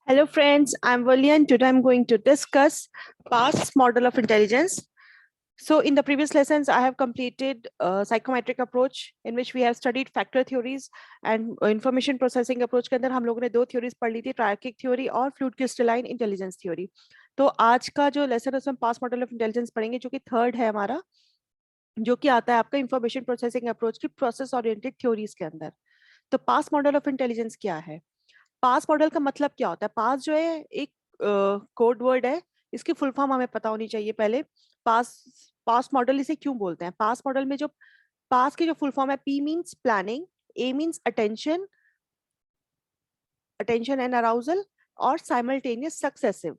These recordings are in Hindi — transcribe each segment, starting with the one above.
Hello friends, I'm Vali and today I'm going to discuss past model of intelligence. So in the previous lessons, I have completed a psychometric approach in which we have studied factor theories and information processing approach के अंदर हम लोगों ने दो theories पढ़ ली थी, triarchic theory और fluid crystalline intelligence theory. तो आज का जो lesson है उसमें past model of intelligence पढ़ेंगे जो कि third है हमारा, जो कि आता है आपका information processing approach की process oriented theories के अंदर. तो past model of intelligence क्या है? पास मॉडल का मतलब क्या होता है? पास जो है एक कोड वर्ड है, इसकी फुल फॉर्म हमें पता होनी चाहिए पहले. पास पास मॉडल इसे क्यों बोलते हैं? पास मॉडल में जो पास की जो फुल फॉर्म है, P means planning, A means attention, attention and arousal, और simultaneous successive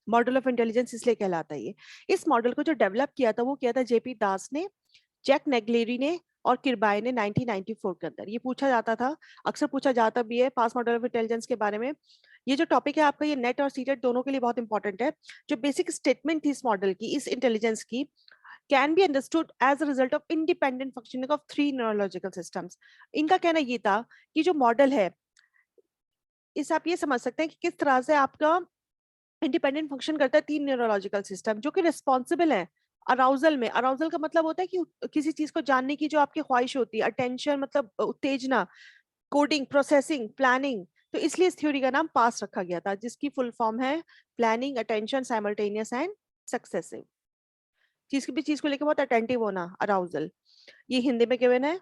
model of intelligence इसलिए कहलाता है ये. इस मॉडल को जो डेवलप किया था वो किया था जेपी दास ने, जैक नेग्लेरी ने और किरबाई ने 1994 के अंदर. ये पूछा जाता था, अक्सर पूछा जाता भी है पास मॉडल ऑफ इंटेलिजेंस के बारे में. ये जो टॉपिक है आपका, ये नेट और सीटेट दोनों के लिए बहुत इंपॉर्टेंट है. जो बेसिक स्टेटमेंट थी इस मॉडल की, इस इंटेलिजेंस की, can be understood as a result of independent functioning of three neurological systems. इनका कहना ये था कि जो मॉडल है, इस आप ये समझ सकते हैं कि किस तरह से आपका इंडिपेंडेंट फंक्शन करता है तीन न्यूरोलॉजिकल सिस्टम जो कि रिस्पॉन्सिबल है अराउजल में. अराउजल का मतलब होता है कि किसी चीज को जानने की जो आपकी ख्वाहिश होती है. अटेंशन मतलब उत्तेजना, कोडिंग, प्रोसेसिंग, प्लानिंग. तो इसलिए इस थ्योरी का नाम पास रखा गया था, जिसकी फुल फॉर्म है planning, attention, simultaneous and successive. चीज की भी चीज को लेकर बहुत अटेंटिव होना, अराउजल. ये हिंदी में गिवन है.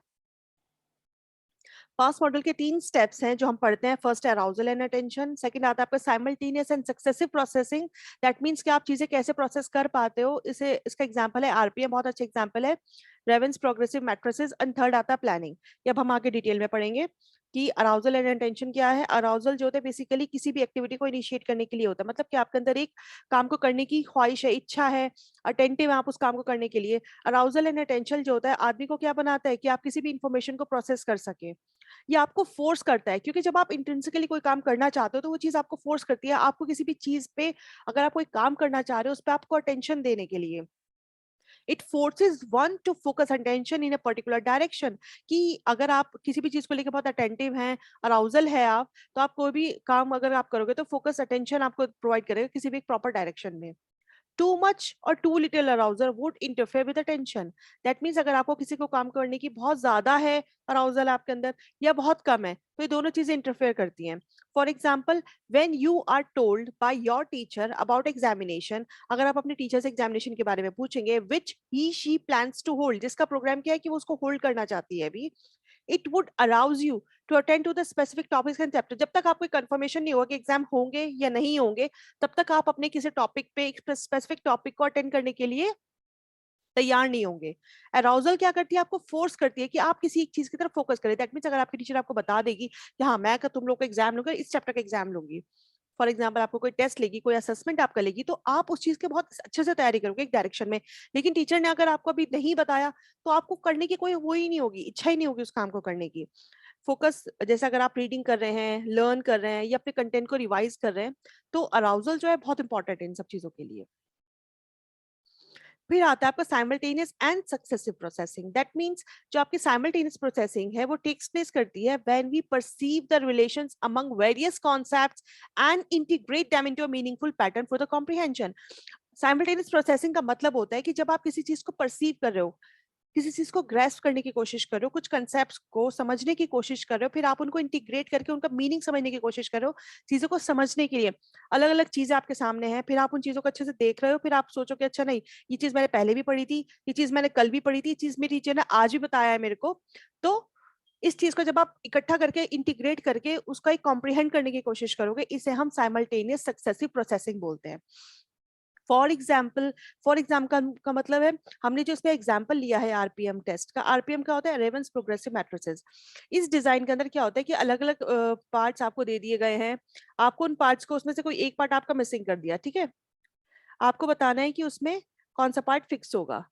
पास्ट मॉडल के तीन स्टेप्स हैं जो हम पढ़ते हैं. फर्स्ट है अराउजल एंड अटेंशन, सेकंड आता है आपका simultaneous and successive processing. That means कि आप चीजें कैसे प्रोसेस कर पाते हो. इसे इसका एग्जांपल है आरपीएम, बहुत अच्छा एग्जांपल है, ravens progressive matrices. And third आता है प्लानिंग. ये अब हम आगे डिटेल में पढ़ेंगे कि अराउजल एंड अटेंशन क्या है. अराउजल जो होता है बेसिकली किसी भी एक्टिविटी को इनिशिएट करने के लिए होता है, मतलब कि आपके अंदर एक काम को करने की ख्वाहिश है, इच्छा है, अटेंटिव है आप उस काम को करने के लिए. अराउजल एंड अटेंशन जो होता है आदमी को क्या बनाता है कि आप किसी भी इंफॉर्मेशन को प्रोसेस कर सके. ये आपको फोर्स करता है, क्योंकि जब आप इंट्रिंसिकली कोई काम करना चाहते हो तो वो चीज आपको फोर्स करती है आपको किसी भी चीज पे, अगर आप कोई काम करना चाह रहे हो उस पर आपको अटेंशन देने के लिए. It forces one two focus attention in a particular direction. कि अगर आप किसी भी चीज को लेकर बहुत अटेंटिव हैं, अराउजल है आप, तो आप कोई भी काम अगर आप करोगे तो फोकस अटेंशन आपको प्रोवाइड करेगा किसी भी एक प्रॉपर डायरेक्शन में. टू मच और too little arousal would interfere with attention. That means अगर आपको किसी को काम करने की बहुत ज्यादा है अराउजल आपके अंदर, या बहुत कम है, तो ये दोनों चीजें इंटरफेयर करती हैं. For example, when you are told by your teacher about examination, अगर आप अपने टीचर से एग्जामिनेशन के बारे में पूछेंगे, विच ही शी प्लान्स टू होल्ड, जिसका प्रोग्राम क्या है कि वो उसको होल्ड करना चाहती है अभी, it would arouse you to attend to the specific topics and chapter. जब तक आपको कंफर्मेशन नहीं होगा कि एग्जाम होंगे या नहीं होंगे, तब तक आप अपने किसी टॉपिक पे, एक स्पेसिफिक टॉपिक को अटेंड करने के लिए तैयार नहीं होंगे. अराउजल क्या करती है? आपको फोर्स करती है कि आप किसी एक चीज की तरफ फोकस करें. दैट मीन्स अगर आपकी टीचर आपको बता देगी कि हाँ मैं तुम लोग को एग्जाम लूंगा, इस चैप्टर का एग्जाम लूंगी, फॉर एग्जाम्पल आपको कोई टेस्ट लेगी, कोई असेसमेंट आपका लेगी, तो आप उस चीज के बहुत अच्छे से तैयारी करोगे एक डायरेक्शन में. लेकिन टीचर ने अगर आपको अभी नहीं बताया तो आपको करने की कोई वो ही नहीं होगी, इच्छा ही नहीं होगी उस काम को करने की. फोकस, जैसे अगर आप रीडिंग कर रहे हैं, लर्न कर रहे हैं या अपने कंटेंट को रिवाइज कर रहे हैं, तो अराउजल जो है बहुत इंपॉर्टेंट है इन सब चीजों के लिए. फिर आता है आपका simultaneous and successive processing. That means जो आपकी साइमल्टेनियस प्रोसेसिंग है वो टेक्स प्लेस करती है when we perceive the relations among various concepts and integrate them into a meaningful pattern for the comprehension. Simultaneous processing का मतलब होता है कि जब आप किसी चीज को परसीव कर रहे हो, किसी चीज को ग्रेस्प करने की कोशिश कर रहे हो, कुछ कंसेप्ट्स को समझने की कोशिश कर रहे हो, फिर आप उनको इंटीग्रेट करके उनका मीनिंग समझने की कोशिश कर रहे हो. चीजों को समझने के लिए अलग अलग चीजें आपके सामने हैं, फिर आप उन चीजों को अच्छे से देख रहे हो, फिर आप सोचो कि अच्छा नहीं, ये चीज मैंने पहले भी पढ़ी थी, ये चीज मैंने कल भी पढ़ी थी, ये चीज मेरी टीचर ने आज भी बताया है मेरे को. तो इस चीज को जब आप इकट्ठा करके इंटीग्रेट करके उसका एक कॉम्प्रिहेंड करने की कोशिश करोगे, इसे हम साइमल्टेनियस सक्सेसिव प्रोसेसिंग बोलते हैं. फॉर एग्जाम्पल, फॉर एग्जाम्पल का मतलब है, हमने जो इसमें एग्जाम्पल लिया है आरपीएम टेस्ट का. आरपीएम क्या होता है? Ravens progressive matrices. इस डिजाइन के अंदर क्या होता है कि अलग अलग पार्ट्स आपको दे दिए गए हैं. आपको उन पार्ट्स को, उसमें से कोई एक पार्ट आपका मिसिंग कर दिया, ठीक है, आपको बताना है कि उसमें कौन सा पार्ट फिक्स होगा.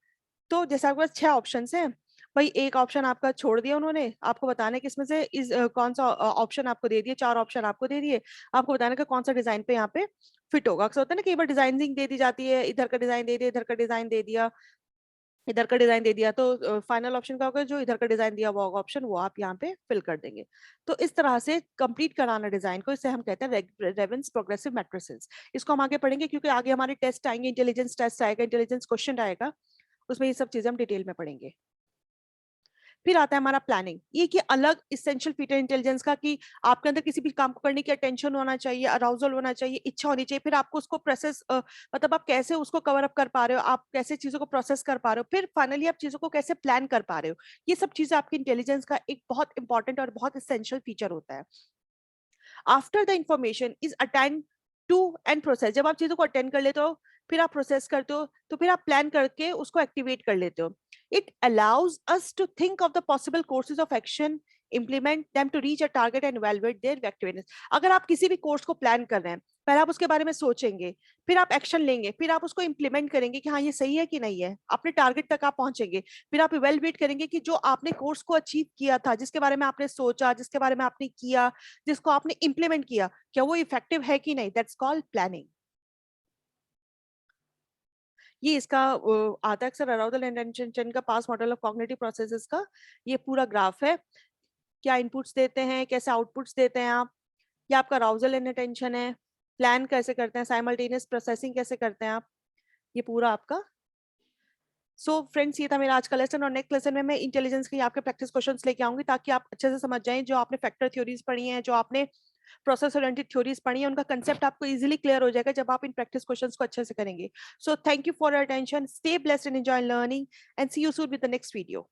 तो जैसे आपके पास छह ऑप्शन है, भाई एक ऑप्शन आपका छोड़ दिया उन्होंने, आपको बताने कि इसमें से कौन सा ऑप्शन आपको दे दिए, चार ऑप्शन आपको दे दिए, आपको बताने का कौन सा डिजाइन पे यहाँ पे फिट होगा. अक्सर होता है ना, कई बार डिजाइनिंग दे दी जाती है, इधर का डिजाइन दे दिया, इधर का डिजाइन दे दिया, इधर का डिजाइन दे दिया तो फाइनल ऑप्शन क्या होगा, जो इधर का डिजाइन दिया हुआ होगा ऑप्शन, वो आप यहाँ पे फिल कर देंगे। तो इस तरह से कंप्लीट कराना डिजाइन को, इसे हम कहते हैं रेवेंस प्रोग्रेसिव मैट्रिसेस। इसको हम आगे पढ़ेंगे क्योंकि आगे हमारे टेस्ट आएंगे, इंटेलिजेंस टेस्ट आएगा, इंटेलिजेंस क्वेश्चन आएगा, उसमें ये सब चीजें हम डिटेल में पढ़ेंगे। फिर आता है हमारा प्लानिंग, ये कि अलग इसेंशियल फीचर इंटेलिजेंस का, कि आपके अंदर किसी भी काम को करने की अटेंशन होना चाहिए, अराउजल होना चाहिए, इच्छा होनी चाहिए। फिर आपको उसको प्रोसेस मतलब आप कैसे उसको कवर अप कर पा रहे हो, आप कैसे चीजों को प्रोसेस कर पा रहे हो, फिर फाइनली आप चीजों को कैसे प्लान कर पा रहे हो। ये सब चीजें आपकी इंटेलिजेंस का एक बहुत इंपॉर्टेंट और बहुत इसेंशियल फीचर होता है। After the information is attend to and process, जब आप चीजों को अटेंड कर लेते हो, फिर आप प्रोसेस करते हो, तो फिर आप प्लान करके उसको एक्टिवेट कर लेते हो। It allows us to think of the possible courses of action, implement them to reach a target and evaluate their effectiveness। अगर आप किसी भी कोर्स को प्लान कर रहे हैं, पहले आप उसके बारे में सोचेंगे, फिर आप एक्शन लेंगे, फिर आप उसको इम्प्लीमेंट करेंगे कि हाँ ये सही है कि नहीं है, अपने टारगेट तक आप पहुंचेंगे। फिर आप इवेलुएट करेंगे कि जो आपने कोर्स को अचीव किया था, जिसके बारे में आपने सोचा, जिसके बारे में आपने किया, जिसको आपने इम्प्लीमेंट किया, क्या वो इफेक्टिव है कि नहीं। That's called planning. ये इसका आता है अक्सर अराउजल एंड अटेंशन का पास मॉडल ऑफ कॉग्निटिव प्रोसेसेस का ये पूरा ग्राफ है। क्या इनपुट्स देते हैं, कैसे आउटपुट्स देते हैं आप, ये आपका अराउजल एंड अटेंशन है। प्लान कैसे करते हैं, साइमल्टेनियस प्रोसेसिंग कैसे करते हैं आप, ये पूरा आपका। सो फ्रेंड्स, ये था मेरा आज का लेसन, और नेक्स्ट लेसन में मैं इंटेलिजेंस के आपके प्रैक्टिस क्वेश्चंस लेके आऊंगी, ताकि आप अच्छे से समझ जाएं। जो आपने फैक्टर थ्योरीज पढ़ी हैं, जो आपने प्रोसेस ओरिएंटेड थ्योरीज पढ़ी है, उनका कंसेप्ट आपको इजीली क्लियर हो जाएगा जब आप इन प्रैक्टिस क्वेश्चंस को अच्छे से करेंगे। So thank you for your attention, stay blessed and enjoy learning, and see you soon with the next video.